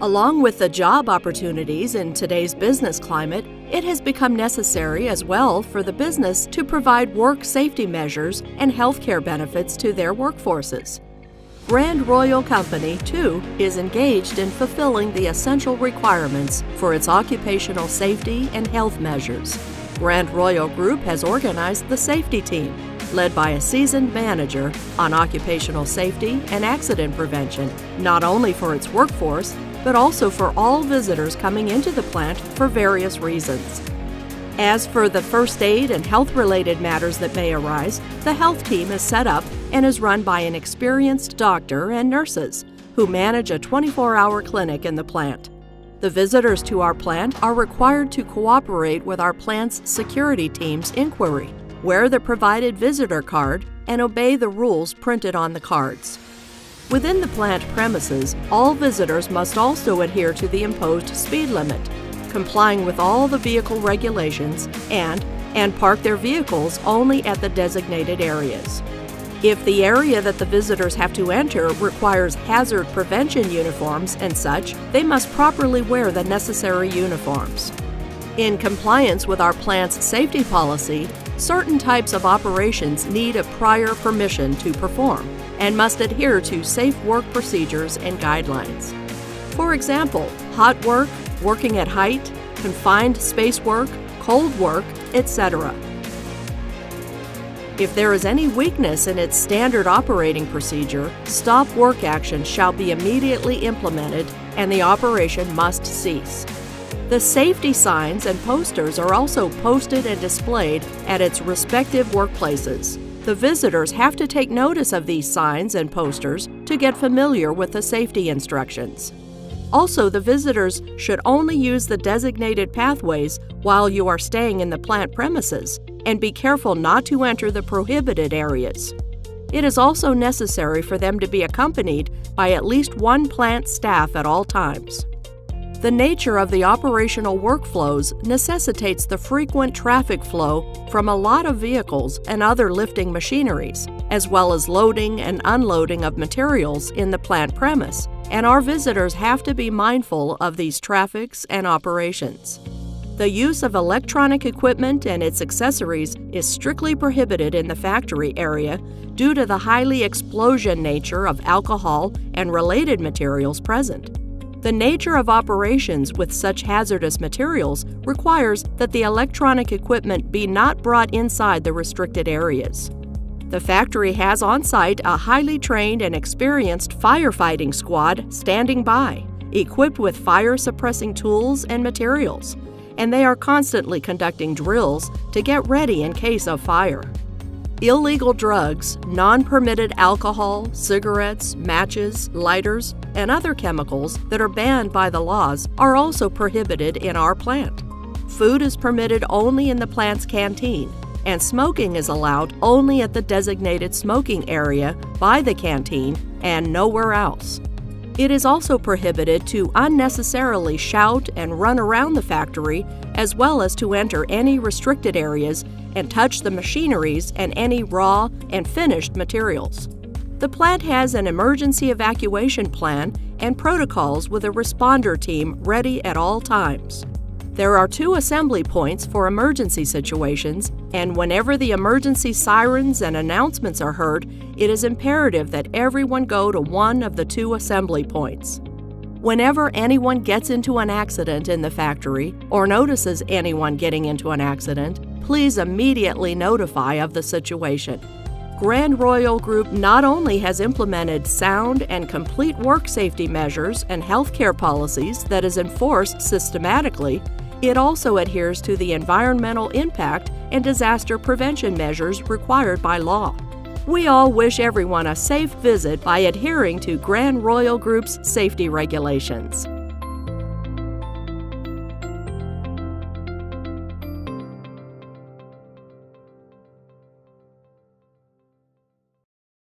Along with the job opportunities in today's business climate, it has become necessary as well for the business to provide work safety measures and healthcare benefits to their workforces. Grand Royal Company, too, is engaged in fulfilling the essential requirements for its occupational safety and health measures. Grand Royal Group has organized the safety team, led by a seasoned manager on occupational safety and accident prevention, not only for its workforce, but also for all visitors coming into the plant for various reasons. As for the first aid and health-related matters that may arise, the health team is set up and is run by an experienced doctor and nurses who manage a 24-hour clinic in the plant. The visitors to our plant are required to cooperate with our plant's security team's inquiry, wear the provided visitor card, and obey the rules printed on the cards. Within the plant premises, all visitors must also adhere to the imposed speed limit, complying with all the vehicle regulations, and park their vehicles only at the designated areas. If the area that the visitors have to enter requires hazard prevention uniforms and such, they must properly wear the necessary uniforms. In compliance with our plant's safety policy, certain types of operations need a prior permission to perform and must adhere to safe work procedures and guidelines. For example, hot work, working at height, confined space work, cold work, etc. If there is any weakness in its standard operating procedure, stop work action shall be immediately implemented and the operation must cease. The safety signs and posters are also posted and displayed at its respective workplaces. The visitors have to take notice of these signs and posters to get familiar with the safety instructions. Also, the visitors should only use the designated pathways while you are staying in the plant premises, and be careful not to enter the prohibited areas. It is also necessary for them to be accompanied by at least one plant staff at all times. The nature of the operational workflows necessitates the frequent traffic flow from a lot of vehicles and other lifting machineries, as well as loading and unloading of materials in the plant premise, and our visitors have to be mindful of these traffics and operations. The use of electronic equipment and its accessories is strictly prohibited in the factory area due to the highly explosion nature of alcohol and related materials present. The nature of operations with such hazardous materials requires that the electronic equipment be not brought inside the restricted areas. The factory has on site a highly trained and experienced firefighting squad standing by, equipped with fire-suppressing tools and materials, and they are constantly conducting drills to get ready in case of fire. Illegal drugs, non-permitted alcohol, cigarettes, matches, lighters, and other chemicals that are banned by the laws are also prohibited in our plant. Food is permitted only in the plant's canteen, and smoking is allowed only at the designated smoking area by the canteen and nowhere else. It is also prohibited to unnecessarily shout and run around the factory, as well as to enter any restricted areas and touch the machineries and any raw and finished materials. The plant has an emergency evacuation plan and protocols with a responder team ready at all times. There are 2 assembly points for emergency situations, and whenever the emergency sirens and announcements are heard, it is imperative that everyone go to one of the 2 assembly points. Whenever anyone gets into an accident in the factory or notices anyone getting into an accident, please immediately notify of the situation. Grand Royal Group not only has implemented sound and complete work safety measures and healthcare policies that is enforced systematically, it also adheres to the environmental impact and disaster prevention measures required by law. We all wish everyone a safe visit by adhering to Grand Royal Group's safety regulations.